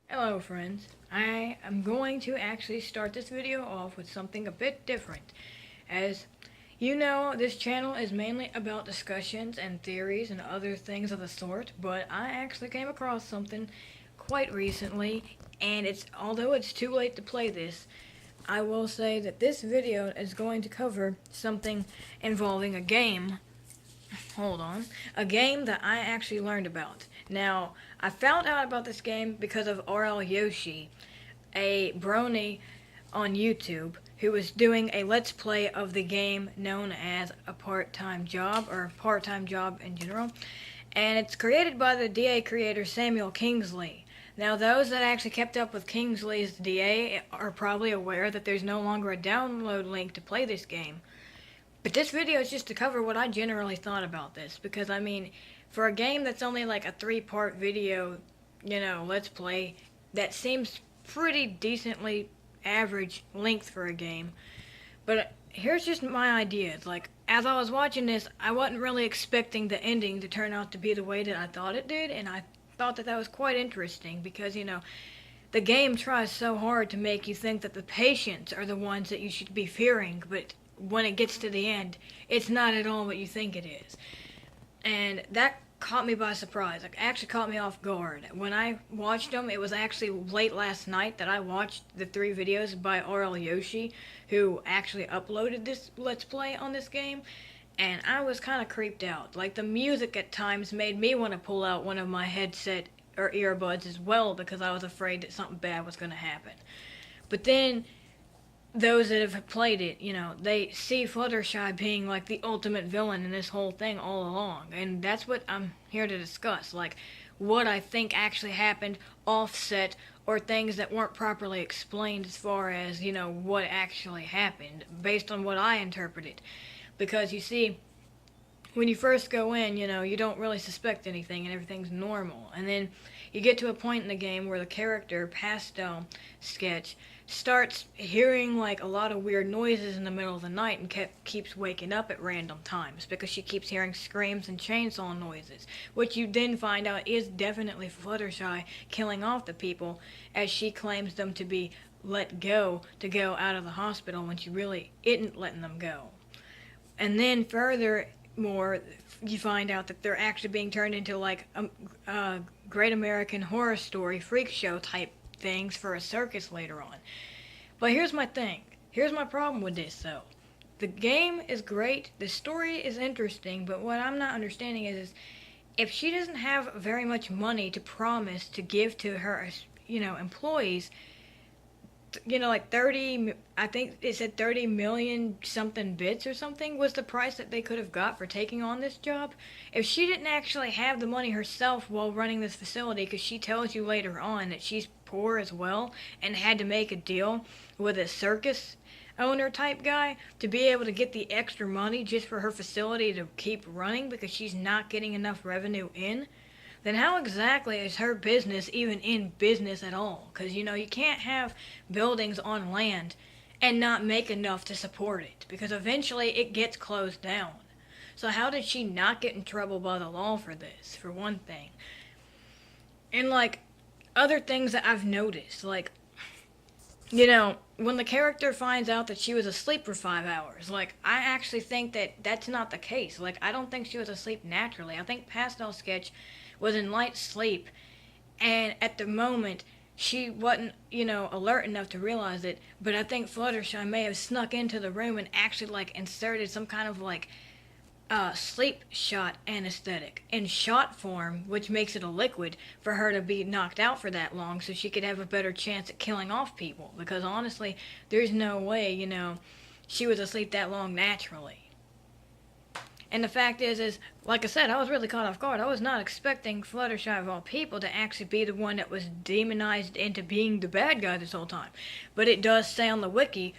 Hello friends, I am going to actually start this video off with something a bit different. As you know, this channel is mainly about discussions and theories and other things of the sort, but I actually came across something quite recently, and although it's too late to play this, I will say that this video is going to cover something involving a game. Hold on. A game that I actually learned about. Now, I found out about this game because of Yoshi, a brony on YouTube who was doing a let's play of the game known as a part-time job, or part-time job in general. And it's created by the DA creator Samuel Kingsley. Now, those that actually kept up with Kingsley's DA are probably aware that there's no longer a download link to play this game. But this video is just to cover what I generally thought about this, because I mean, for a game that's only like a 3-part video, let's play, that seems pretty decently average length for a game. But here's just my ideas. Like, as I was watching this, I wasn't really expecting the ending to turn out to be the way that I thought it did, and I thought that was quite interesting because, the game tries so hard to make you think that the patients are the ones that you should be fearing, but when it gets to the end, it's not at all what you think it is. And that caught me by surprise. It actually caught me off guard. When I watched them, it was actually late last night that I watched the 3 videos by Yoshi, who actually uploaded this Let's Play on this game, and I was kind of creeped out. Like, the music at times made me want to pull out one of my headset or earbuds as well because I was afraid that something bad was going to happen. But then those that have played it, they see Fluttershy being like the ultimate villain in this whole thing all along. And that's what I'm here to discuss. Like, what I think actually happened offset, or things that weren't properly explained as far as, what actually happened based on what I interpreted. Because you see, when you first go in, you don't really suspect anything and everything's normal. And then you get to a point in the game where the character, Pastel Sketch, starts hearing like a lot of weird noises in the middle of the night and keeps waking up at random times because she keeps hearing screams and chainsaw noises, which you then find out is definitely Fluttershy killing off the people, as she claims them to be let go to go out of the hospital when she really isn't letting them go. And then furthermore, you find out that they're actually being turned into like a Great American Horror Story freak show type things for a circus later on. But here's my thing. Here's my problem with this, though. The game is great. The story is interesting. But what I'm not understanding is if she doesn't have very much money to promise to give to her, employees, like 30, I think it said 30 million something bits or something was the price that they could have got for taking on this job. If she didn't actually have the money herself while running this facility, because she tells you later on that she's poor as well and had to make a deal with a circus owner type guy to be able to get the extra money just for her facility to keep running because she's not getting enough revenue in, then how exactly is her business even in business at all? Because, you can't have buildings on land and not make enough to support it, because eventually it gets closed down. So how did she not get in trouble by the law for this, for one thing? And, like, other things that I've noticed, like, when the character finds out that she was asleep for 5 hours, like, I actually think that that's not the case. Like, I don't think she was asleep naturally. I think Pastel Sketch was in light sleep, and at the moment, she wasn't, alert enough to realize it, but I think Fluttershy may have snuck into the room and actually, like, inserted some kind of, like, sleep shot anesthetic in shot form, which makes it a liquid for her to be knocked out for that long so she could have a better chance at killing off people, because honestly, there's no way, she was asleep that long naturally. And the fact is, like I said, I was really caught off guard. I was not expecting Fluttershy of all people to actually be the one that was demonized into being the bad guy this whole time. But it does say on the wiki,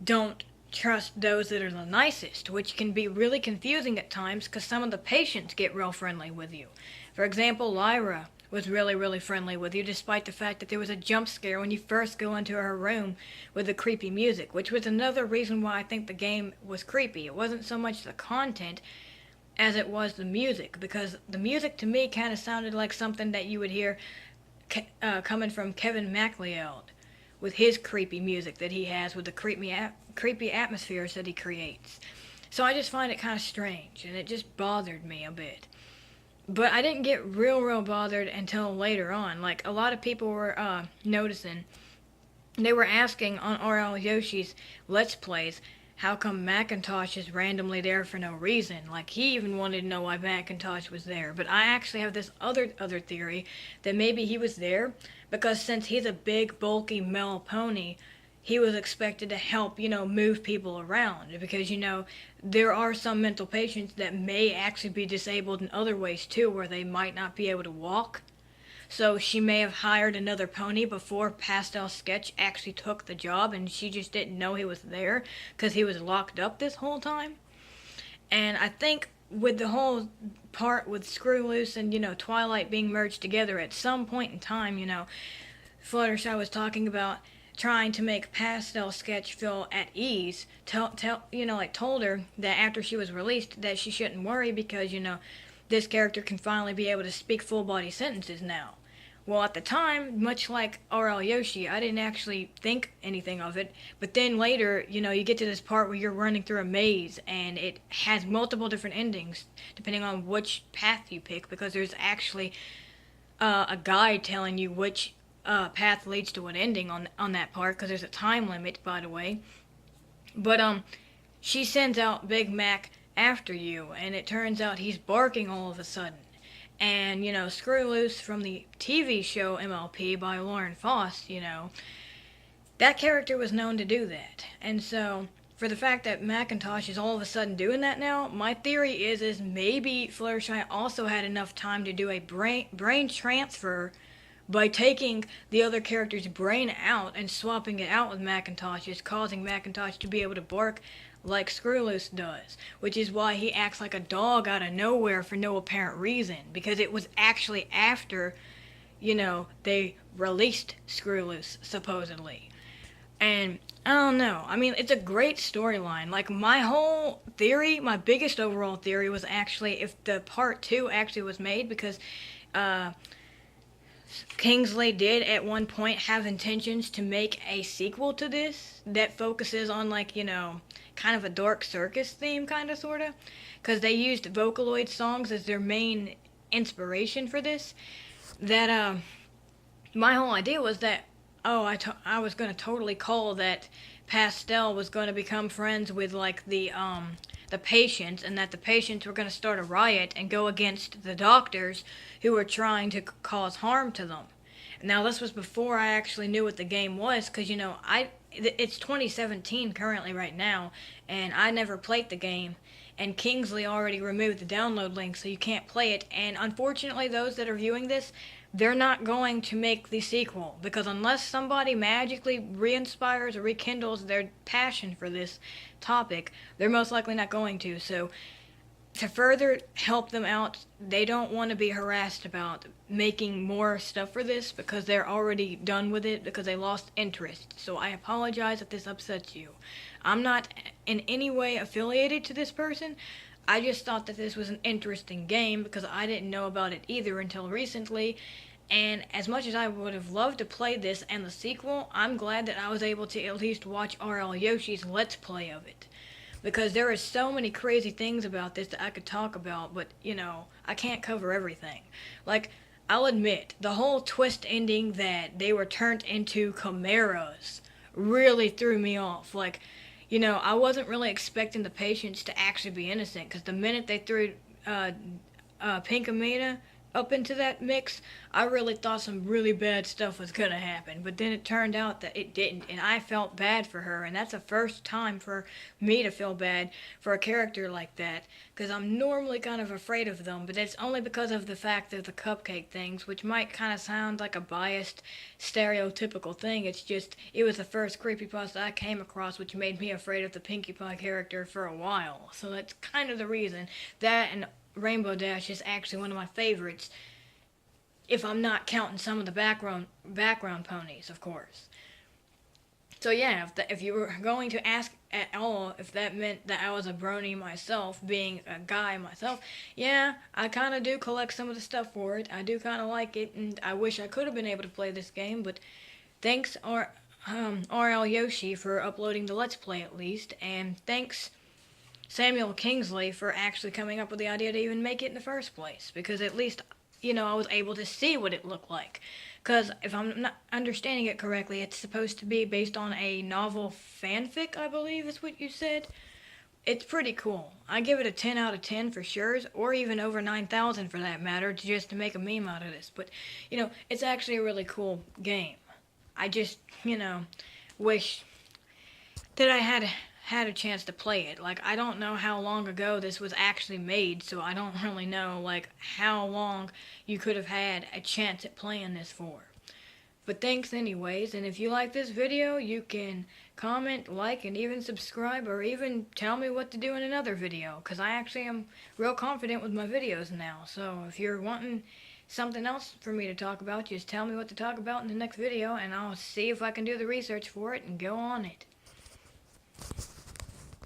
don't trust those that are the nicest, which can be really confusing at times because some of the patients get real friendly with you. For example, Lyra was really, really friendly with you, despite the fact that there was a jump scare when you first go into her room with the creepy music, which was another reason why I think the game was creepy. It wasn't so much the content as it was the music, because the music to me kind of sounded like something that you would hear coming from Kevin MacLeod with his creepy music that he has with the creepy atmospheres that he creates. So I just find it kind of strange, and it just bothered me a bit. But I didn't get real bothered until later on. Like, a lot of people were noticing. They were asking on RL Yoshi's Let's Plays, how come Macintosh is randomly there for no reason? Like, he even wanted to know why Macintosh was there. But I actually have this other theory that maybe he was there because since he's a big, bulky male pony, he was expected to help, move people around. Because, there are some mental patients that may actually be disabled in other ways too, where they might not be able to walk. So she may have hired another pony before Pastel Sketch actually took the job, and she just didn't know he was there because he was locked up this whole time. And I think with the whole part with Screw Loose and, Twilight being merged together at some point in time, Fluttershy was talking about trying to make Pastel Sketch feel at ease, told her that after she was released that she shouldn't worry because, this character can finally be able to speak full body sentences now. Well, at the time, much like RL Yoshi, I didn't actually think anything of it, but then later, you get to this part where you're running through a maze, and it has multiple different endings, depending on which path you pick, because there's actually a guide telling you which path leads to an ending on that part, because there's a time limit, by the way. But she sends out Big Mac after you, and it turns out he's barking all of a sudden. And, Screw Loose from the TV show MLP by Lauren Faust, that character was known to do that. And so, for the fact that Macintosh is all of a sudden doing that now, my theory is maybe Fluttershy also had enough time to do a brain transfer by taking the other character's brain out and swapping it out with Macintosh's, causing Macintosh to be able to bark like Screwloose does, which is why he acts like a dog out of nowhere for no apparent reason, because it was actually after, they released Screwloose, supposedly. And I don't know. I mean, it's a great storyline. Like, my whole theory, my biggest overall theory was actually if the part 2 actually was made, because Kingsley did at one point have intentions to make a sequel to this that focuses on, kind of a dark circus theme, kind of, sort of, because they used Vocaloid songs as their main inspiration for this. That, my whole idea was that, I was going to totally call that Pastel was going to become friends with, the patients, and that the patients were going to start a riot and go against the doctors who were trying to cause harm to them. Now, this was before I actually knew what the game was, because, it's 2017 currently right now, and I never played the game, and Kingsley already removed the download link, so you can't play it, and unfortunately, those that are viewing this, they're not going to make the sequel, because unless somebody magically re-inspires or rekindles their passion for this topic, they're most likely not going to. So to further help them out, they don't want to be harassed about making more stuff for this, because they're already done with it, because they lost interest. So I apologize if this upsets you. I'm not in any way affiliated to this person. I just thought that this was an interesting game, because I didn't know about it either until recently. And as much as I would have loved to play this and the sequel, I'm glad that I was able to at least watch RL Yoshi's Let's Play of it. Because there are so many crazy things about this that I could talk about, but, I can't cover everything. Like, I'll admit, the whole twist ending that they were turned into chimeras really threw me off. Like, I wasn't really expecting the patients to actually be innocent, because the minute they threw Pinkamena up into that mix, I really thought some really bad stuff was gonna happen, but then it turned out that it didn't, and I felt bad for her, and that's the first time for me to feel bad for a character like that, because I'm normally kind of afraid of them, but it's only because of the fact of the cupcake things, which might kind of sound like a biased, stereotypical thing. It's just, it was the first creepypasta I came across, which made me afraid of the Pinkie Pie character for a while, so that's kind of the reason. That and Rainbow Dash is actually one of my favorites, if I'm not counting some of the background ponies, of course. So yeah, if you were going to ask at all if that meant that I was a brony myself, being a guy myself, yeah, I kind of do collect some of the stuff for it. I do kind of like it, and I wish I could have been able to play this game, but thanks RL Yoshi for uploading the Let's Play at least, and thanks Samuel Kingsley for actually coming up with the idea to even make it in the first place, because at least, I was able to see what it looked like. Because if I'm not understanding it correctly, it's supposed to be based on a novel fanfic, I believe is what you said. It's pretty cool. I give it a 10 out of 10 for sure, or even over 9,000 for that matter, just to make a meme out of this. But, it's actually a really cool game. I just, wish that I had a chance to play it. Like, I don't know how long ago this was actually made, so I don't really know, like, how long you could have had a chance at playing this for. But thanks anyways, and if you like this video, you can comment, like, and even subscribe, or even tell me what to do in another video, because I actually am real confident with my videos now. So if you're wanting something else for me to talk about, just tell me what to talk about in the next video, and I'll see if I can do the research for it and go on it.